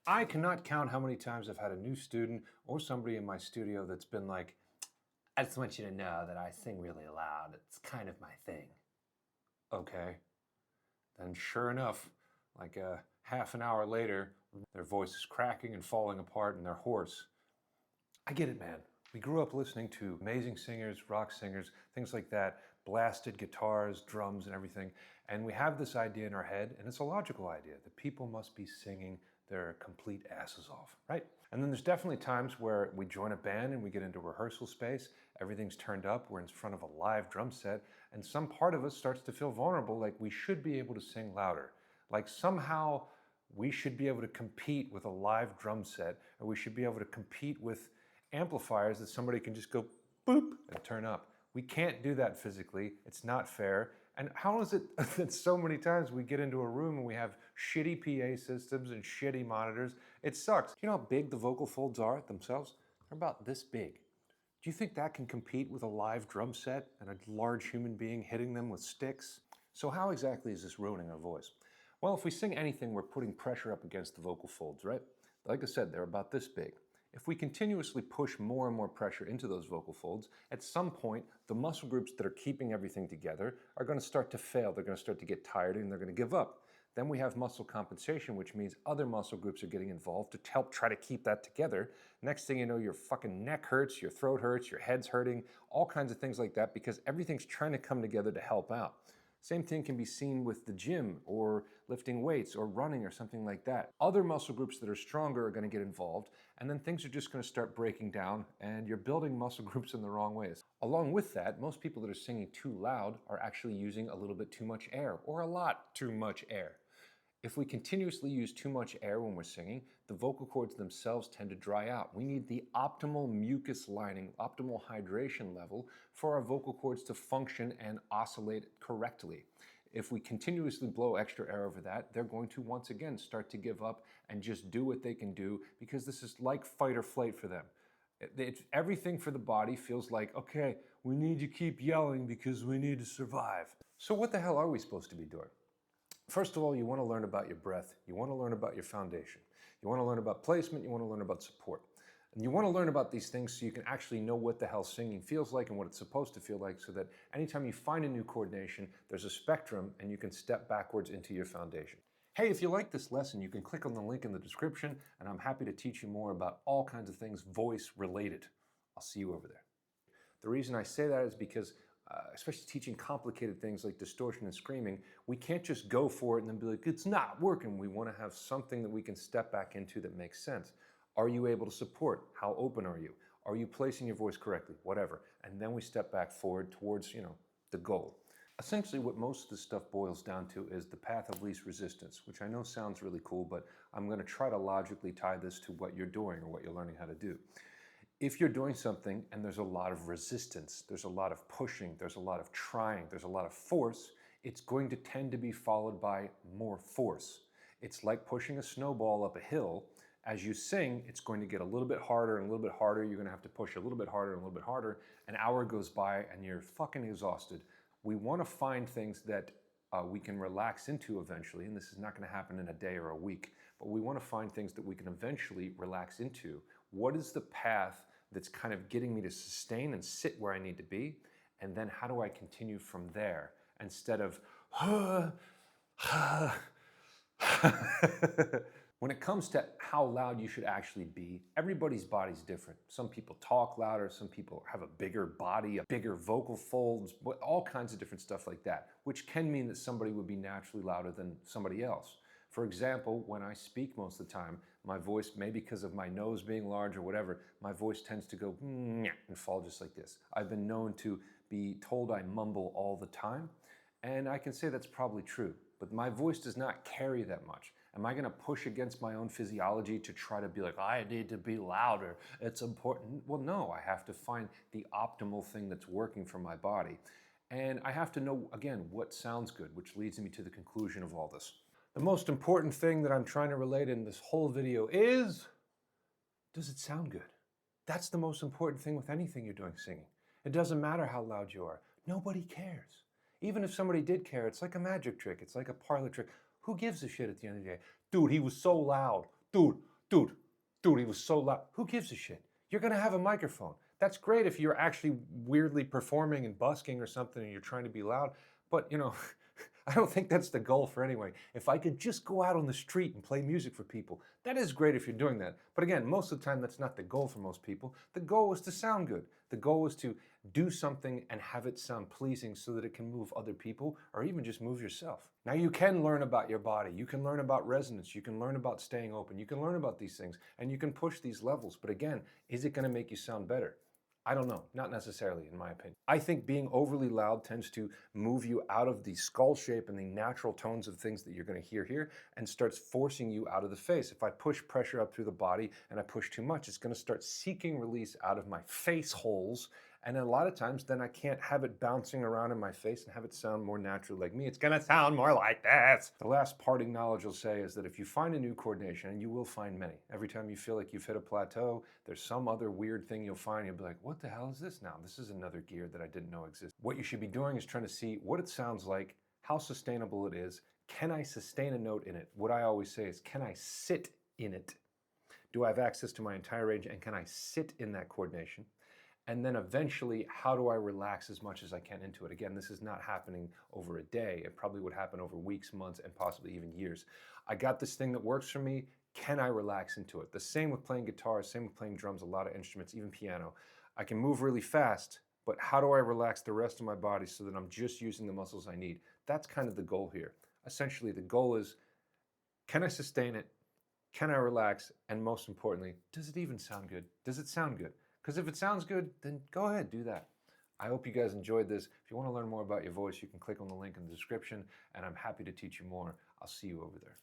I cannot count how many times I've had a new student or somebody in my studio that's been like, I just want you to know that I sing really loud. It's kind of my thing. Okay. Then sure enough, like a half an hour later, their voice is cracking and falling apart and they're hoarse. I get it, man. We grew up listening to amazing singers, rock singers, things like that, blasted guitars, drums, and everything. And we have this idea in our head, and it's a logical idea, that people must be singing their complete asses off, right? And then there's definitely times where we join a band and we get into rehearsal space, everything's turned up, we're in front of a live drum set, and some part of us starts to feel vulnerable, like we should be able to sing louder. Like somehow we should be able to compete with a live drum set, or we should be able to compete with amplifiers that somebody can just go boop and turn up. We can't do that physically. It's not fair. And how is it that so many times we get into a room and we have shitty PA systems and shitty monitors? It sucks. Do you know how big the vocal folds are themselves? They're about this big. Do you think that can compete with a live drum set and a large human being hitting them with sticks? So how exactly is this ruining our voice? Well, if we sing anything, we're putting pressure up against the vocal folds, right? Like I said, they're about this big. If we continuously push more and more pressure into those vocal folds, at some point, the muscle groups that are keeping everything together are going to start to fail. They're going to start to get tired and they're going to give up. Then we have muscle compensation, which means other muscle groups are getting involved to help try to keep that together. Next thing you know, your fucking neck hurts, your throat hurts, your head's hurting, all kinds of things like that because everything's trying to come together to help out. Same thing can be seen with the gym or lifting weights or running or something like that. Other muscle groups that are stronger are going to get involved, and then things are just going to start breaking down, and you're building muscle groups in the wrong ways. Along with that, most people that are singing too loud are actually using a little bit too much air, or a lot too much air. If we continuously use too much air when we're singing, the vocal cords themselves tend to dry out. We need the optimal mucus lining, optimal hydration level for our vocal cords to function and oscillate correctly. If we continuously blow extra air over that, they're going to once again start to give up and just do what they can do because this is like fight or flight for them. Everything for the body feels like, okay, we need to keep yelling because we need to survive. So what the hell are we supposed to be doing? First of all, you want to learn about your breath. You want to learn about your foundation. You want to learn about placement. You want to learn about support. And you want to learn about these things so you can actually know what the hell singing feels like and what it's supposed to feel like so that anytime you find a new coordination, there's a spectrum and you can step backwards into your foundation. Hey, if you like this lesson, you can click on the link in the description and I'm happy to teach you more about all kinds of things voice related. I'll see you over there. The reason I say that is because especially teaching complicated things like distortion and screaming, we can't just go for it and then be like, it's not working. We want to have something that we can step back into that makes sense. Are you able to support? How open are you? Are you placing your voice correctly? Whatever. And then we step back forward towards, the goal. Essentially, what most of this stuff boils down to is the path of least resistance, which I know sounds really cool, but I'm going to try to logically tie this to what you're doing or what you're learning how to do. If you're doing something and there's a lot of resistance, there's a lot of pushing, there's a lot of trying, there's a lot of force, it's going to tend to be followed by more force. It's like pushing a snowball up a hill. As you sing, it's going to get a little bit harder and a little bit harder. You're going to have to push a little bit harder and a little bit harder. An hour goes by and you're fucking exhausted. We want to find things that we can relax into eventually, and this is not going to happen in a day or a week, but we want to find things that we can eventually relax into. What is the path that's kind of getting me to sustain and sit where I need to be? And then how do I continue from there instead of, When it comes to how loud you should actually be, everybody's body's different. Some people talk louder, some people have a bigger body, a bigger vocal folds, all kinds of different stuff like that, which can mean that somebody would be naturally louder than somebody else. For example, when I speak most of the time, my voice, maybe because of my nose being large or whatever, my voice tends to go and fall just like this. I've been known to be told I mumble all the time, and I can say that's probably true, but my voice does not carry that much. Am I going to push against my own physiology to try to be like, I need to be louder, it's important? Well, no, I have to find the optimal thing that's working for my body. And I have to know, again, what sounds good, which leads me to the conclusion of all this. The most important thing that I'm trying to relate in this whole video is, does it sound good? That's the most important thing with anything you're doing singing. It doesn't matter how loud you are. Nobody cares. Even if somebody did care, it's like a magic trick. It's like a parlor trick. Who gives a shit at the end of the day? Dude, he was so loud. Dude, dude, he was so loud. Who gives a shit? You're going to have a microphone. That's great if you're actually weirdly performing and busking or something and you're trying to be loud. But, I don't think that's the goal for anyway. If I could just go out on the street and play music for people, that is great if you're doing that. But again, most of the time, that's not the goal for most people. The goal is to sound good. The goal is to do something and have it sound pleasing so that it can move other people or even just move yourself. Now, you can learn about your body. You can learn about resonance. You can learn about staying open. You can learn about these things and you can push these levels. But again, is it going to make you sound better? I don't know, not necessarily in my opinion. I think being overly loud tends to move you out of the skull shape and the natural tones of things that you're going to hear here and starts forcing you out of the face. If I push pressure up through the body and I push too much, it's going to start seeking release out of my face holes. And a lot of times then I can't have it bouncing around in my face and have it sound more natural like me. It's going to sound more like this. The last parting knowledge I'll say is that if you find a new coordination, and you will find many, every time you feel like you've hit a plateau, there's some other weird thing you'll find. You'll be like, what the hell is this now? This is another gear that I didn't know existed. What you should be doing is trying to see what it sounds like, how sustainable it is. Can I sustain a note in it? What I always say is, can I sit in it? Do I have access to my entire range and can I sit in that coordination? And then eventually, how do I relax as much as I can into it? Again, this is not happening over a day. It probably would happen over weeks, months, and possibly even years. I got this thing that works for me. Can I relax into it? The same with playing guitar, same with playing drums, a lot of instruments, even piano. I can move really fast, but how do I relax the rest of my body so that I'm just using the muscles I need? That's kind of the goal here. Essentially, the goal is, can I sustain it? Can I relax? And most importantly, does it even sound good? Does it sound good? Because if it sounds good, then go ahead, do that. I hope you guys enjoyed this. If you want to learn more about your voice, you can click on the link in the description, and I'm happy to teach you more. I'll see you over there.